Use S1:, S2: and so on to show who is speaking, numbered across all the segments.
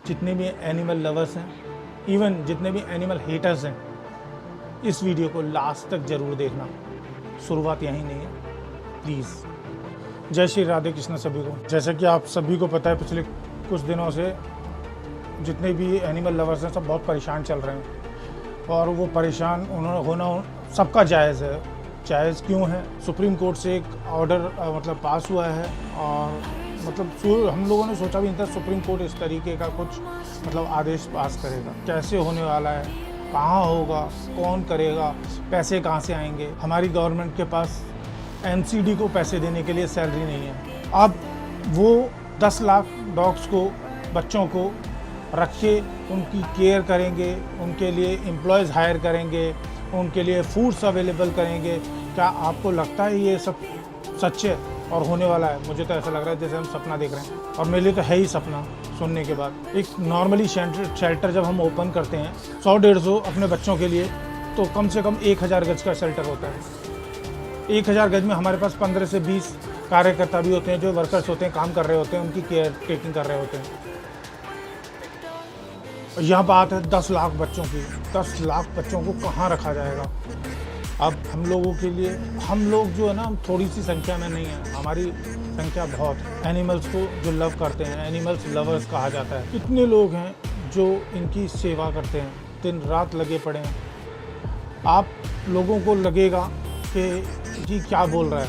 S1: जितने भी animal lovers हैं, इवन जितने भी एनिमल हेटर्स हैं, इस वीडियो को लास्ट तक ज़रूर देखना। शुरुआत यहीं नहीं है, प्लीज़। जय श्री राधे कृष्ण सभी को। जैसे कि आप सभी को पता है, पिछले कुछ दिनों से जितने भी एनिमल लवर्स हैं सब बहुत परेशान चल रहे हैं, और वो परेशान होना सबका जायज़ है। जायज़ क्यों है? सुप्रीम कोर्ट से एक ऑर्डर पास हुआ है, और हम लोगों ने सोचा भी नहीं था सुप्रीम कोर्ट इस तरीके का कुछ आदेश पास करेगा। कैसे होने वाला है, कहाँ होगा, कौन करेगा, पैसे कहाँ से आएंगे? हमारी गवर्नमेंट के पास एनसीडी को पैसे देने के लिए सैलरी नहीं है। अब वो 10 लाख डॉग्स को, बच्चों को रख के उनकी केयर करेंगे, उनके लिए एम्प्लॉयज़ हायर करेंगे, उनके लिए फूड्स अवेलेबल करेंगे। क्या आपको लगता है ये सब सच है और होने वाला है? मुझे तो ऐसा लग रहा है जैसे हम सपना देख रहे हैं, और मेरे लिए तो है ही सपना सुनने के बाद। एक नॉर्मली शेल्टर जब हम ओपन करते हैं 100-150 अपने बच्चों के लिए, तो कम से कम 1000 गज का शेल्टर होता है। 1000 गज में हमारे पास 15 से 20 कार्यकर्ता भी होते हैं, जो वर्कर्स होते हैं, काम कर रहे होते हैं, उनकी केयर टेकिंग कर रहे होते हैं। यहाँ बात है 10 लाख बच्चों की। 10 लाख बच्चों को कहाँ रखा जाएगा? अब हम लोगों के लिए, हम लोग जो है ना, हम थोड़ी सी संख्या में नहीं है, हमारी संख्या बहुत है। एनिमल्स को जो लव करते हैं, एनिमल्स लवर्स कहा जाता है। कितने लोग हैं जो इनकी सेवा करते हैं, दिन रात लगे पड़े हैं। आप लोगों को लगेगा कि जी क्या बोल रहा है।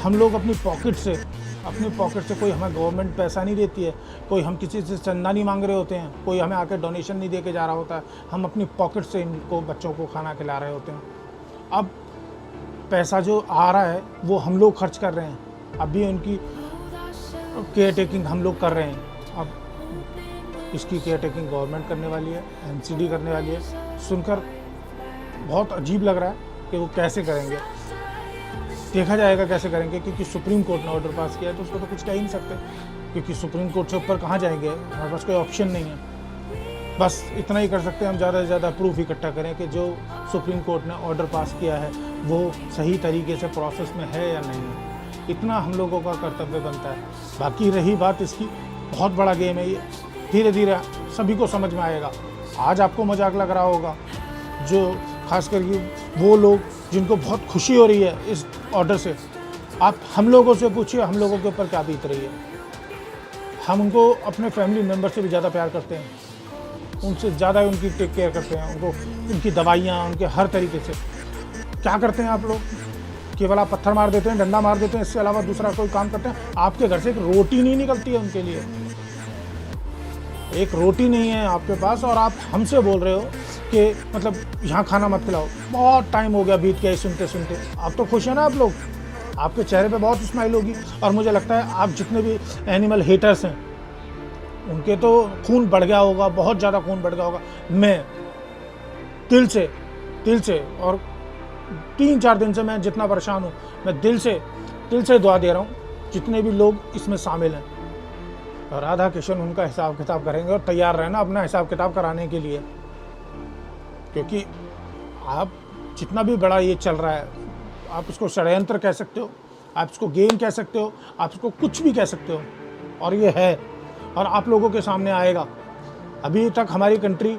S1: हम लोग अपनी पॉकेट से कोई हमें गवर्नमेंट पैसा नहीं देती है, कोई हम किसी से चंदा नहीं मांग रहे होते हैं, कोई हमें आके डोनेशन नहीं दे के जा रहा होता है। हम अपनी पॉकेट से इनको बच्चों को खाना खिला रहे होते हैं। अब पैसा जो आ रहा है वो हम लोग खर्च कर रहे हैं, अभी उनकी केयर टेकिंग हम लोग कर रहे हैं। अब इसकी केयर टेकिंग गवर्नमेंट करने वाली है, एनसीडी करने वाली है। सुनकर बहुत अजीब लग रहा है कि वो कैसे करेंगे। देखा जाएगा कैसे करेंगे, क्योंकि सुप्रीम कोर्ट ने ऑर्डर पास किया है, तो उसको तो कुछ कह ही नहीं सकते, क्योंकि सुप्रीम कोर्ट से ऊपर कहाँ जाएंगे? हमारे पास कोई ऑप्शन नहीं है। बस इतना ही कर सकते हैं हम, ज़्यादा से ज़्यादा प्रूफ इकट्ठा करें कि जो सुप्रीम कोर्ट ने ऑर्डर पास किया है वो सही तरीके से प्रोसेस में है या नहीं है। इतना हम लोगों का कर्तव्य बनता है। बाकी रही बात इसकी, बहुत बड़ा गेम है ये, धीरे धीरे सभी को समझ में आएगा। आज आपको मजाक लग रहा होगा, जो खास करके वो लोग जिनको बहुत खुशी हो रही है इस ऑर्डर से, आप हम लोगों से पूछिए हम लोगों के ऊपर क्या बीत रही है। हम उनको अपने फैमिली मेम्बर से भी ज़्यादा प्यार करते हैं, उनसे ज़्यादा उनकी टेक केयर करते हैं, उनको उनकी दवाइयाँ, उनके हर तरीके से। क्या करते हैं आप लोग? केवल आप पत्थर मार देते हैं, डंडा मार देते हैं, इसके अलावा दूसरा कोई काम करते हैं? आपके घर से एक रोटी नहीं निकलती है उनके लिए, एक रोटी नहीं है आपके पास, और आप हमसे बोल रहे हो कि यहाँ खाना मत खिलाओ। बहुत टाइम हो गया बीत गया सुनते सुनते। आप तो खुश हैं ना आप लोग, आपके चेहरे पे बहुत स्माइल होगी। और मुझे लगता है आप जितने भी एनिमल हेटर्स हैं उनके तो खून बढ़ गया होगा, बहुत ज़्यादा खून बढ़ गया होगा। मैं दिल से और 3-4 दिन से मैं जितना परेशान हूँ, मैं दिल से दुआ दे रहा हूँ जितने भी लोग इसमें शामिल हैं। और राधा कृष्ण उनका हिसाब किताब करेंगे, और तैयार रहना अपना हिसाब किताब कराने के लिए, क्योंकि आप जितना भी बड़ा ये चल रहा है, आप इसको षड्यंत्र कह सकते हो, आप इसको गेम कह सकते हो, आप इसको कुछ भी कह सकते हो, और ये है, और आप लोगों के सामने आएगा। अभी तक हमारी कंट्री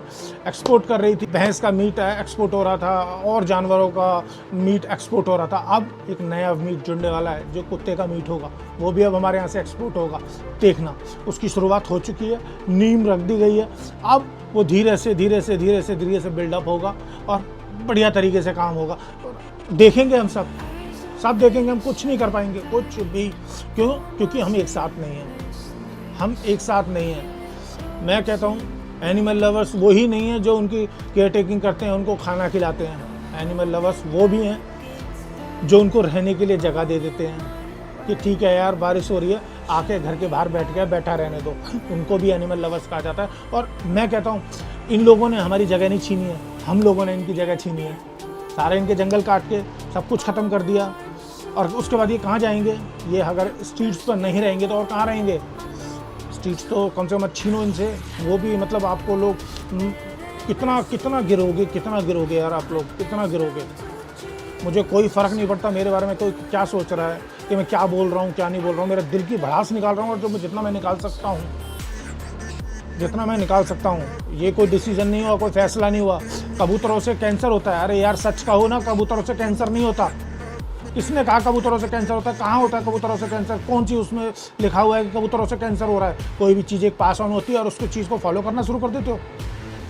S1: एक्सपोर्ट कर रही थी, भैंस का मीट एक्सपोर्ट हो रहा था, और जानवरों का मीट एक्सपोर्ट हो रहा था। अब एक नया मीट जुड़ने वाला है जो कुत्ते का मीट होगा, वो भी अब हमारे यहाँ से एक्सपोर्ट होगा। देखना, उसकी शुरुआत हो चुकी है, नींव रख दी गई है। अब वो धीरे से बिल्डअप होगा और बढ़िया तरीके से काम होगा। देखेंगे हम सब देखेंगे, हम कुछ नहीं कर पाएंगे, कुछ भी। क्यों? क्योंकि हम एक साथ नहीं हैं। मैं कहता हूँ एनिमल लवर्स वो ही नहीं है जो उनकी केयर टेकिंग करते हैं, उनको खाना खिलाते हैं। एनिमल लवर्स वो भी हैं जो उनको रहने के लिए जगह दे देते हैं कि ठीक है यार, बारिश हो रही है, आके घर के बाहर बैठा रहने दो। उनको भी एनिमल लवर्स कहा जाता है। और मैं कहता हूँ इन लोगों ने हमारी जगह नहीं छीनी है, हम लोगों ने इनकी जगह छीनी है। सारे इनके जंगल काट के सब कुछ ख़त्म कर दिया, और उसके बाद ये कहाँ जाएंगे? ये अगर स्ट्रीट्स पर नहीं रहेंगे तो और कहाँ रहेंगे? स्ट्रीट्स तो कम से कम छीनो इनसे। वो भी आपको लोग कितना गिरोगे यार, आप लोग कितना गिरोगे? मुझे कोई फ़र्क नहीं पड़ता मेरे बारे में कोई क्या सोच रहा है, कि मैं क्या बोल रहा हूँ क्या नहीं बोल रहा हूँ। मेरा दिल की भड़ास निकाल रहा हूँ, और जो मैं जितना मैं निकाल सकता हूँ जितना मैं निकाल सकता हूँ। ये कोई डिसीजन नहीं हुआ, कोई फैसला नहीं हुआ। कबूतरों से कैंसर होता है, अरे यार सच कहो ना, कबूतरों से कैंसर नहीं होता। किसने कहा कबूतरों से कैंसर होता है? कहाँ होता है कबूतरों से कैंसर? कौन सी उसमें लिखा हुआ है कि कबूतरों से कैंसर हो रहा है? कोई भी चीज़ एक पास ऑन होती है और उसको चीज़ को फॉलो करना शुरू कर देते हो,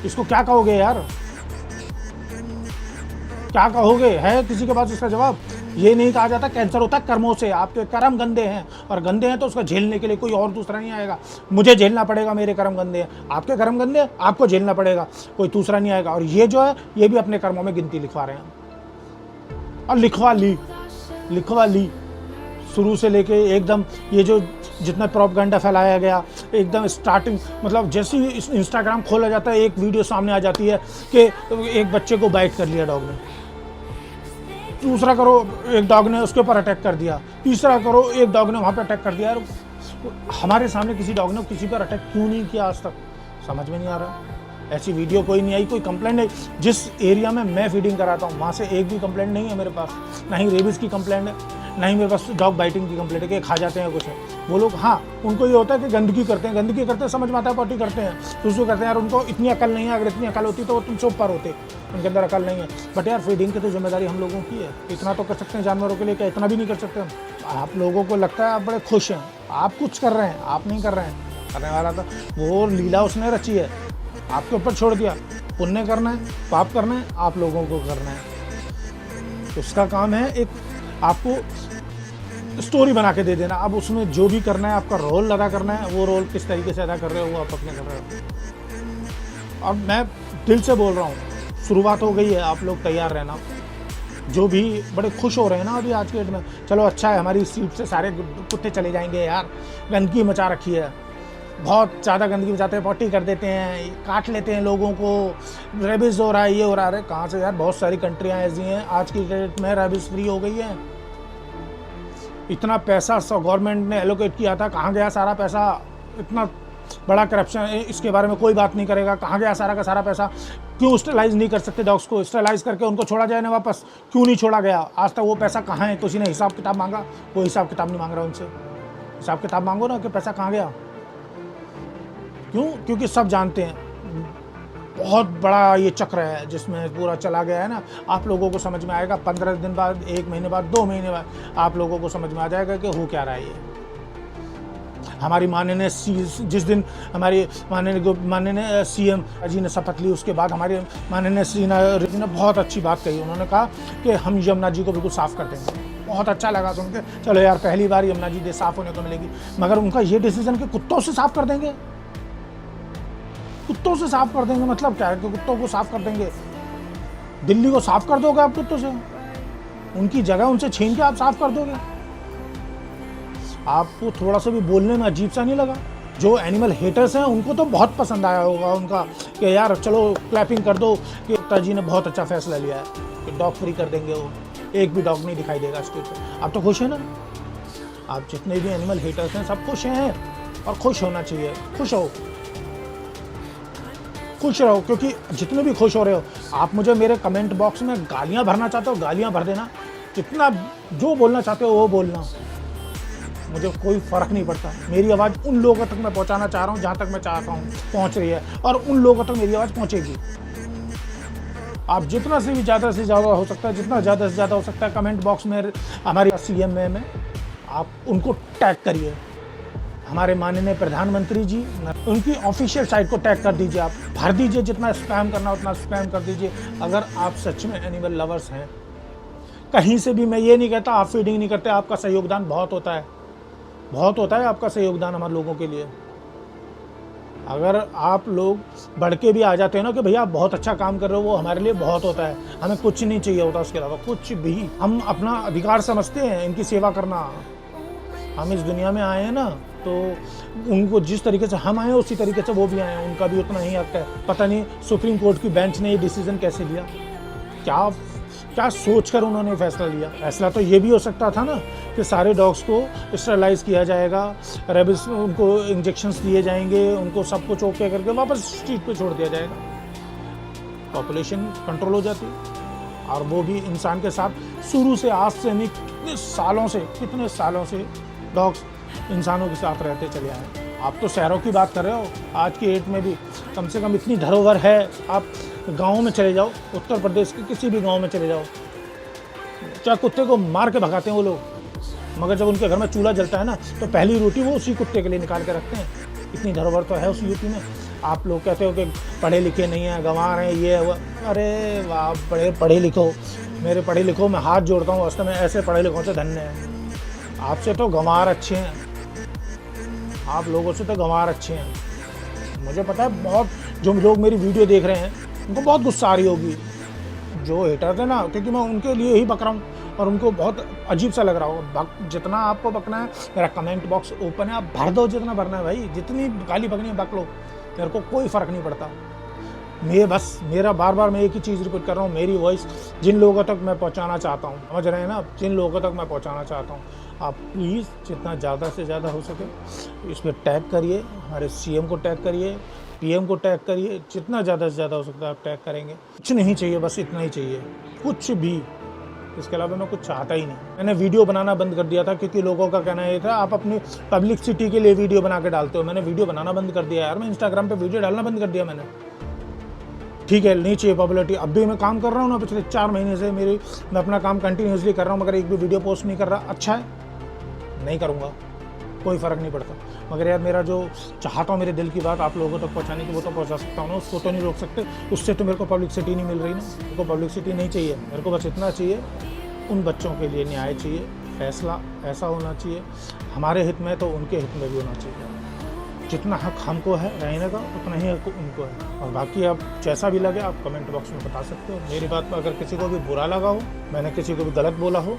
S1: इसको क्या कहोगे यार? क्या कहोगे? है किसी के पास इसका जवाब? ये नहीं कहा जाता कैंसर होता है कर्मों से। आपके कर्म गंदे हैं, और गंदे हैं तो उसका झेलने के लिए कोई और दूसरा नहीं आएगा। मुझे झेलना पड़ेगा, मेरे कर्म गंदे हैं। आपके कर्म गंदे हैं, आपको झेलना पड़ेगा, कोई दूसरा नहीं आएगा। और ये जो है, ये भी अपने कर्मों में गिनती लिखवा रहे हैं, और लिखवा ली शुरू से लेके एकदम। ये जो जितना प्रोपेगेंडा फैलाया गया एकदम स्टार्टिंग, मतलब जैसे ही इंस्टाग्राम खोला जाता है एक वीडियो सामने आ जाती है कि एक बच्चे को बाइट कर लिया डॉग ने, दूसरा करो एक डॉग ने उसके ऊपर अटैक कर दिया, तीसरा करो एक डॉग ने वहाँ पे अटैक कर दिया। यार हमारे सामने किसी डॉग ने किसी पर अटैक क्यों नहीं किया आज तक? समझ में नहीं आ रहा। ऐसी वीडियो कोई नहीं आई, कोई कंप्लेंट नहीं। जिस एरिया में मैं फीडिंग कराता हूँ वहाँ से एक भी कंप्लेंट नहीं है मेरे पास। ना ही रेबिस की कंप्लेंट है, ना ही मेरे पास डॉग बाइटिंग की कंप्लेंट है कि खा जाते हैं कुछ है। वो लोग, हाँ उनको ये होता है कि गंदगी करते हैं, समझ में आता है, पॉटी करते हैं, सुसु करते हैं। यार उनको इतनी अकल नहीं है, अगर इतनी अकल होती तो वो तुमसे ऊपर होते, उनके अंदर अकल नहीं है। बट यार फीडिंग की तो जिम्मेदारी हम लोगों की है। इतना तो कर सकते हैं जानवरों के लिए, क्या इतना भी नहीं कर सकते हम? आप लोगों को लगता है आप बड़े खुश हैं, आप कुछ कर रहे हैं, आप नहीं कर रहे हैं। करने वाला था वो लीला उसने रची है, आपके ऊपर छोड़ दिया। पुण्य करना है, पाप करना है, आप लोगों को करना है। उसका काम है एक आपको स्टोरी बना के दे देना। अब उसमें जो भी करना है, आपका रोल अदा करना है, वो रोल किस तरीके से अदा कर रहे हो वो आप अपने कर रहे हो। और मैं दिल से बोल रहा हूँ, शुरुआत हो गई है, आप लोग तैयार रहना। जो भी बड़े खुश हो रहे हैं ना अभी आज के डेट में, चलो अच्छा है हमारी सीट से सारे कुत्ते चले जाएंगे। यार गंदगी मचा रखी है, बहुत ज़्यादा गंदगी मचाते हैं, पॉटी कर देते हैं, काट लेते हैं लोगों को, रेबिस हो रहा है, ये हो रहा है। कहाँ से यार? बहुत सारी कंट्रियाँ ऐसी हैं आज की डेट में रेबिस फ्री हो गई है। इतना पैसा गवर्नमेंट ने एलोकेट किया था, कहाँ गया सारा पैसा? इतना बड़ा करप्शन, इसके बारे में कोई बात नहीं करेगा। कहाँ गया सारा का सारा पैसा? क्यों स्टरलाइज नहीं कर सकते डॉग्स को? स्टरलाइज करके उनको छोड़ा जाए ना वापस, क्यों नहीं छोड़ा गया? आज तक वो पैसा कहाँ है? किसी ने हिसाब किताब मांगा? कोई हिसाब किताब नहीं मांग रहा उनसे। हिसाब किताब मांगो ना कि पैसा कहाँ गया। क्यों? क्योंकि सब जानते हैं बहुत बड़ा ये चक्र है जिसमें पूरा चला गया है ना। आप लोगों को समझ में आएगा 15 दिन बाद, 1 महीने बाद, 2 महीने बाद आप लोगों को समझ में आ जाएगा कि हो क्या रहा है ये। हमारी माननीय जिस दिन हमारी माननीय सीएम जी ने शपथ ली, उसके बाद हमारी माननीय जी ने बहुत अच्छी बात कही। उन्होंने कहा कि हम यमुना जी को बिल्कुल साफ़ कर देंगे। बहुत अच्छा लगा सुन के, चलो यार पहली बार यमुना जी साफ़ होने को मिलेगी। मगर उनका ये डिसीजन कि कुत्तों से साफ़ कर देंगे, कुत्तों से साफ कर देंगे, मतलब क्या है कि कुत्तों को साफ कर देंगे? दिल्ली को साफ कर दोगे आप कुत्तों से? उनकी जगह उनसे छीन के आप साफ कर दोगे? आपको थोड़ा सा भी बोलने में अजीब सा नहीं लगा? जो एनिमल हेटर्स हैं उनको तो बहुत पसंद आया होगा उनका कि यार चलो क्लैपिंग कर दो कि गुप्ता जी ने बहुत अच्छा फैसला लिया है कि डॉग फ्री कर देंगे, वो एक भी डॉग नहीं दिखाई देगा स्ट्रीट पे। आप तो खुश हैं ना? आप जितने भी एनिमल हेटर्स हैं सब खुश हैं, और खुश होना चाहिए। खुश हो, खुश रहो, क्योंकि जितने भी खुश हो रहे हो आप, मुझे मेरे कमेंट बॉक्स में गालियां भरना चाहते हो गालियां भर देना, जितना जो बोलना चाहते हो वो बोलना, मुझे कोई फ़र्क नहीं पड़ता। मेरी आवाज़ उन लोगों तक मैं पहुंचाना चाह रहा हूं जहां तक मैं चाहता हूं पहुंच रही है, और उन लोगों तक मेरी आवाज़ पहुंचेगी। आप जितना से भी ज़्यादा से ज़्यादा हो सकता है, जितना ज़्यादा से ज़्यादा हो सकता है कमेंट बॉक्स में हमारे सीएम में आप उनको टैग करिए। हमारे माननीय प्रधानमंत्री जी, उनकी ऑफिशियल साइट को टैग कर दीजिए, आप भर दीजिए, जितना स्पैम करना उतना स्पैम कर दीजिए। अगर आप सच में एनिमल लवर्स हैं, कहीं से भी, मैं ये नहीं कहता आप फीडिंग नहीं करते, आपका सहयोगदान बहुत होता है, बहुत होता है आपका सहयोगदान हमारे लोगों के लिए। अगर आप लोग बढ़ के भी आ जाते हैं ना कि भैया आप बहुत अच्छा काम कर रहे हो, वो हमारे लिए बहुत होता है। हमें कुछ नहीं चाहिए होता उसके अलावा, कुछ भी। हम अपना अधिकार समझते हैं इनकी सेवा करना। हम इस दुनिया में आए हैं ना, तो उनको जिस तरीके से हम आए उसी तरीके से वो भी आए हैं, उनका भी उतना ही हक है। पता नहीं सुप्रीम कोर्ट की बेंच ने ये डिसीजन कैसे लिया, क्या सोचकर उन्होंने फैसला लिया। फैसला तो ये भी हो सकता था ना कि सारे डॉग्स को स्टरलाइज किया जाएगा, रेबिस उनको इंजेक्शंस दिए जाएंगे, उनको सब कुछ ओके करके वापस स्ट्रीट पे छोड़ दिया जाएगा, पॉपुलेशन कंट्रोल हो जाती। और वो भी इंसान के साथ शुरू से, आज से नहीं, कितने सालों से डॉग्स इंसानों के साथ रहते चले आए। आप तो शहरों की बात कर रहे हो, आज की डेट में भी कम से कम इतनी धरोहर है। आप गाँव में चले जाओ, उत्तर प्रदेश के किसी भी गाँव में चले जाओ, चाहे कुत्ते को मार के भगाते हैं वो लोग, मगर जब उनके घर में चूल्हा जलता है ना तो पहली रोटी वो उसी कुत्ते के लिए निकाल के रखते हैं। इतनी धरोहर तो है उस यूपी में। आप लोग कहते हो कि पढ़े लिखे नहीं हैं, गंवार हैं, ये है वो। अरे वाह, पढ़े लिखो, मेरे पढ़े लिखो, मैं हाथ जोड़ता हूँ, वास्तव में ऐसे पढ़े लिखों से धन्य है। आपसे तो गंवार अच्छे हैं, आप लोगों से तो गंवार अच्छे हैं। मुझे पता है बहुत जो लोग मेरी वीडियो देख रहे हैं उनको बहुत गुस्सा आ रही होगी, जो हेटर थे ना, क्योंकि मैं उनके लिए ही बक रहा हूँ और उनको बहुत अजीब सा लग रहा होगा। जितना आपको बकना है, मेरा कमेंट बॉक्स ओपन है, आप भर दो जितना भरना है भाई, जितनी गाली बकनी है बक लो, मेरे को कोई फ़र्क नहीं पड़ता। मेरा बार बार मैं एक ही चीज़ रिपीट कर रहा हूँ, मेरी वॉइस जिन लोगों तक मैं पहुँचाना चाहता हूँ, समझ रहे हैं ना, जिन लोगों तक मैं पहुँचाना चाहता हूँ, आप प्लीज़ जितना ज़्यादा से ज़्यादा हो सके इसमें टैग करिए, हमारे सीएम को टैग करिए, पीएम को टैग करिए, जितना ज़्यादा से ज़्यादा हो सकता है आप टैग करेंगे। कुछ नहीं चाहिए, बस इतना ही चाहिए, कुछ भी, इसके अलावा मैं कुछ चाहता ही नहीं। मैंने वीडियो बनाना बंद कर दिया था क्योंकि लोगों का कहना ये था आप अपनी पब्लिसिटी के लिए वीडियो बना के डालते हो। मैंने वीडियो बनाना बंद कर दिया यार, मैं इंस्टाग्राम पे वीडियो डालना बंद कर दिया मैंने। ठीक है, नहीं चाहिए पॉपुलरिटी। अब भी मैं काम कर रहा हूँ ना, पिछले 4 महीने से मैं अपना काम कंटिन्यूसली कर रहा हूँ, मगर एक भी वीडियो पोस्ट नहीं कर रहा। अच्छा है, नहीं करूँगा, कोई फ़र्क नहीं पड़ता। मगर यार मेरा जो चाहता हूँ मेरे दिल की बात आप लोगों तक पहुँचाने की, वो तो पहुँचा सकता हूँ ना, उसको तो नहीं रोक सकते। उससे तो मेरे को पब्लिसिटी नहीं मिल रही ना, मेरे को पब्लिसिटी नहीं चाहिए। मेरे को बस इतना चाहिए, उन बच्चों के लिए न्याय चाहिए, फैसला ऐसा होना चाहिए हमारे हित में तो उनके हित में भी होना चाहिए। जितना हक हमको है रहने का उतना ही हक उनको है। और बाकी आप जैसा भी लगे आप कमेंट बॉक्स में बता सकते हो। मेरी बात पर अगर किसी को भी बुरा लगा हो, मैंने किसी को भी गलत बोला हो,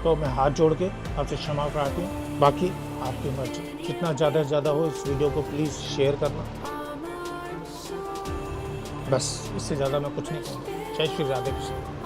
S1: तो मैं हाथ जोड़ के आपसे क्षमा प्रार्थी हूँ। बाकी आपकी मर्जी, जितना ज़्यादा से ज़्यादा हो इस वीडियो को प्लीज़ शेयर करना, बस इससे ज़्यादा मैं कुछ नहीं कहूँगा। जय श्री राधे कृष्ण।